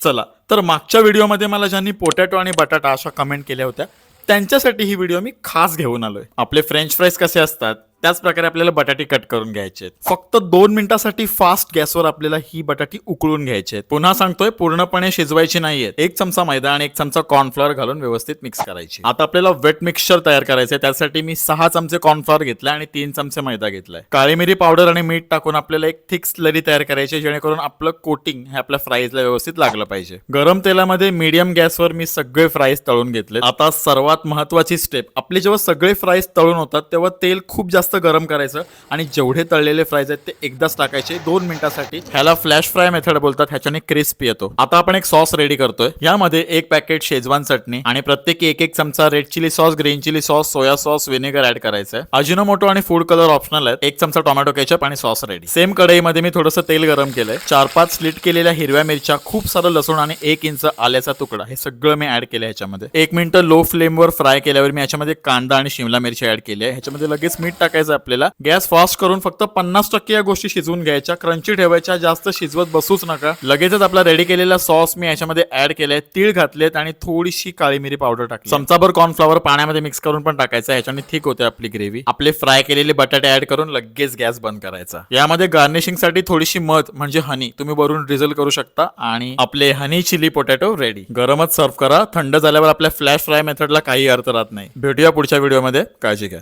चला तर मागच्या व्हिडिओमध्ये मला ज्यांनी पोटॅटो आणि बटाटा अशा कमेंट केल्या होत्या त्यांच्यासाठी ही व्हिडिओ मी खास घेऊन आलोय. आपले फ्रेंच फ्राईज कसे असतात त्याच प्रकारे आपल्याला बटाटे कट करून घ्यायचे आहेत. फक्त 2 मिनिटांसाठी फास्ट गॅसवर आपल्याला ही बटाटी उकळून घ्यायची आहेत. पुन्हा सांगतोय, पूर्णपणे शिजवायची नाहीयेत. 1 चमचा मैदा आणि 1 चमचा कॉर्नफ्लॉवर घालून व्यवस्थित मिक्स करायची. आता आपल्याला वेट मिक्सचर तयार करायचंय. त्यासाठी मी 6 चमचे कॉर्नफ्लॉवर घेतलाय आणि 3 चमचे मैदा घेतलाय. काळी मिरी पावडर आणि मीठ टाकून आपल्याला एक थिक स्लरी तयार करायची, जेणेकरून आपलं कोटिंग हे आपल्या फ्राईजला व्यवस्थित लागलं पाहिजे. गरम तेलामध्ये मीडियम गॅसवर मी सगळे फ्राईज तळून घेतले. आता सर्वात महत्वाची स्टेप, आपले जेव्हा सगळे फ्राईज तळून होतात तेव्हा तेल खूप जास्त गरम करायचं आणि जेवढे तळलेले फ्राईज आहेत ते एकदाच टाकायचे 2 मिनिटांसाठी. ह्याला फ्लॅश फ्राय मेथड बोलतात. ह्याच्याने क्रिस्पी येतो. आता आपण एक सॉस रेडी करतोय. यामध्ये 1 पॅकेट शेजवान चटणी आणि प्रत्येकी 1-1 चमचा red chilli sauce, green chilli sauce, soya sauce, vinegar add करायचं आहे. अजिनोमोटो आणि फूड कलर ऑप्शनल आहेत. 1 चमचा टोमॅटो केचप आणि सॉस रेडी. सेम कढईमध्ये मी थोडंसं तेल गरम केलंय. 4-5 स्लिट केलेल्या हिरव्या मिरच्या, खूप सारं लसूण आणि 1 इंच आल्याचा तुकडा हे सगळं मी ऍड केलं ह्याच्यामध्ये. 1 मिनिट लो फ्लेमवर फ्राय केल्यावर मी ह्याच्यामध्ये कांदा आणि शिमला मिरची ऍड केली आहे. ह्याच्यामध्ये लगेच मीठ टाकायचं आपल्याला. गॅस फास्ट करून फक्त 50% या गोष्टी शिजवून घ्यायच्या. क्रंची ठेवायच्या, जास्त शिजवत बसूच नका. लगेचच आपला रेडी केलेला सॉस मी याच्यामध्ये ऍड केलाय. तीळ घातलेत आणि थोडीशी काळी मिरी पावडर टाकली. चमचाभर कॉर्नफ्लॉवर पाण्यामध्ये मिक्स करून पण टाकायचं. ह्याच्याने थिक होते आपली ग्रेव्ही. आपले फ्राय केलेले बटाटे ऍड करून लगेच गॅस बंद करायचा. यामध्ये गार्निशिंग साठी थोडीशी मध म्हणजे हनी तुम्ही वरून ड्रिझल करू शकता आणि आपले हनी चिली पोटॅटो रेडी. गरमच सर्व्ह करा. थंड झाल्यावर आपल्या फ्लॅश फ्राय मेथडला काही अर्थ राहत नाही. भेटूया पुढच्या व्हिडिओमध्ये. काळजी घ्या.